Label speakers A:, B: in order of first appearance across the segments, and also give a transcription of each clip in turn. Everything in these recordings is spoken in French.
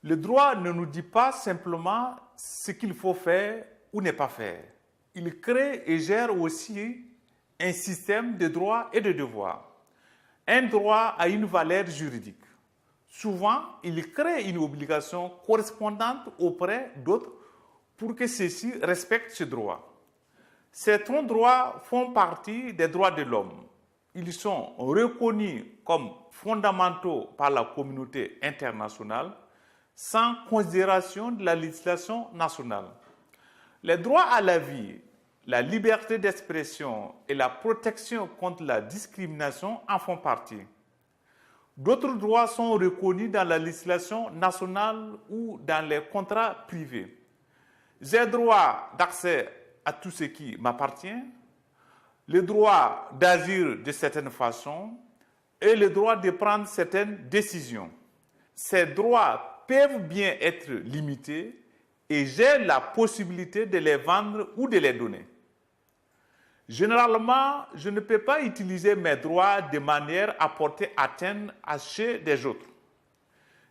A: Le droit ne nous dit pas simplement ce qu'il faut faire ou ne pas faire. Il crée et gère aussi un système de droits et de devoirs. Un droit a une valeur juridique. Souvent, il crée une obligation correspondante auprès d'autres pour que ceux-ci respectent ce droit. Certains droits font partie des droits de l'homme. Ils sont reconnus comme fondamentaux par la communauté internationale sans considération de la législation nationale. Les droits à la vie, la liberté d'expression et la protection contre la discrimination en font partie. D'autres droits sont reconnus dans la législation nationale ou dans les contrats privés. J'ai droit d'accès à tout ce qui m'appartient, le droit d'agir de certaines façons et le droit de prendre certaines décisions. Ces droits peuvent bien être limités et j'ai la possibilité de les vendre ou de les donner. Généralement, je ne peux pas utiliser mes droits de manière à porter atteinte à ceux des autres.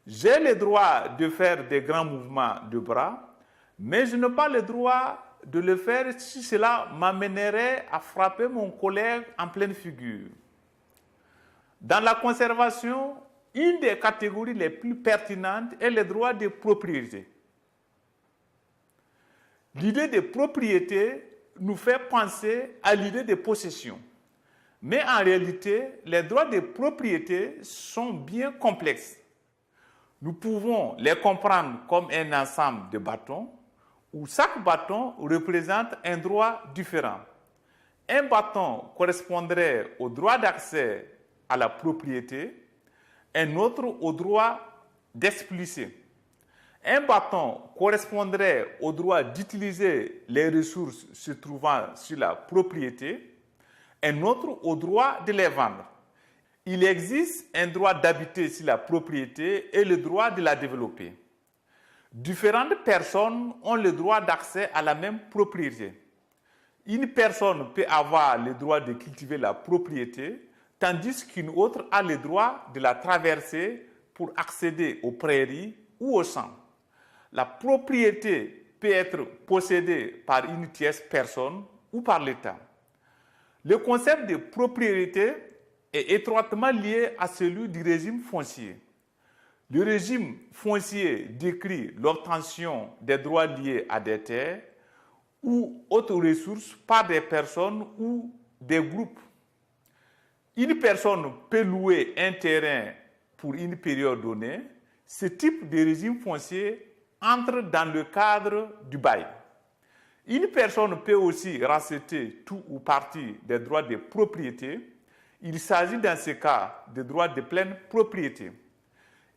A: J'ai le droit de faire des grands mouvements de bras, mais je n'ai pas le droit de le faire si cela m'amènerait à frapper mon collègue en pleine figure. Dans la conservation, une des catégories les plus pertinentes est le droit de propriété. L'idée de propriété nous fait penser à l'idée de possession. Mais en réalité, les droits de propriété sont bien complexes. Nous pouvons les comprendre comme un ensemble de bâtons où chaque bâton représente un droit différent. Un bâton correspondrait au droit d'accès à la propriété, un autre au droit d'expulser. Un bâton correspondrait au droit d'utiliser les ressources se trouvant sur la propriété, un autre au droit de les vendre. Il existe un droit d'habiter sur la propriété et le droit de la développer. Différentes personnes ont le droit d'accès à la même propriété. Une personne peut avoir le droit de cultiver la propriété, tandis qu'une autre a le droit de la traverser pour accéder aux prairies ou aux champs. La propriété peut être possédée par une tierce personne ou par l'État. Le concept de propriété est étroitement lié à celui du régime foncier. Le régime foncier décrit l'obtention des droits liés à des terres ou autres ressources par des personnes ou des groupes. Une personne peut louer un terrain pour une période donnée. Ce type de régime foncier entre dans le cadre du bail. Une personne peut aussi racheter tout ou partie des droits de propriété. Il s'agit dans ce cas de droits de pleine propriété.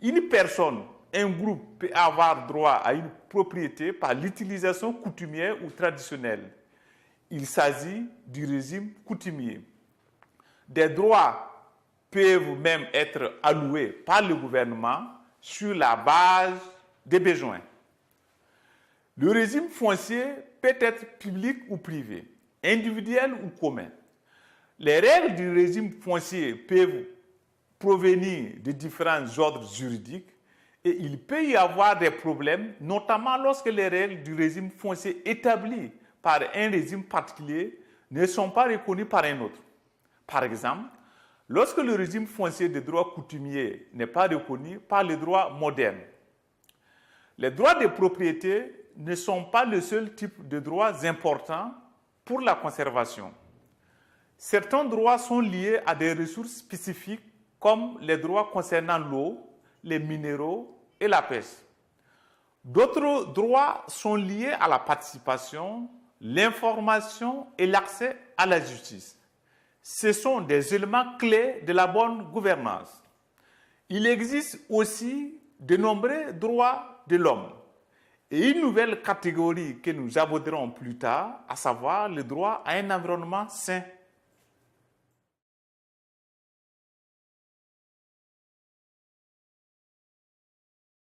A: Une personne, un groupe peut avoir droit à une propriété par l'utilisation coutumière ou traditionnelle. Il s'agit du régime coutumier. Des droits peuvent même être alloués par le gouvernement sur la base des besoins. Le régime foncier peut être public ou privé, individuel ou commun. Les règles du régime foncier peuvent provenir de différents ordres juridiques et il peut y avoir des problèmes, notamment lorsque les règles du régime foncier établies par un régime particulier ne sont pas reconnues par un autre. Par exemple, lorsque le régime foncier des droits coutumiers n'est pas reconnu par les droits modernes. Les droits de propriété ne sont pas le seul type de droits importants pour la conservation. Certains droits sont liés à des ressources spécifiques comme les droits concernant l'eau, les minéraux et la pêche. D'autres droits sont liés à la participation, l'information et l'accès à la justice. Ce sont des éléments clés de la bonne gouvernance. Il existe aussi de nombreux droits de l'homme et une nouvelle catégorie que nous aborderons plus tard, à savoir le droit à un environnement sain.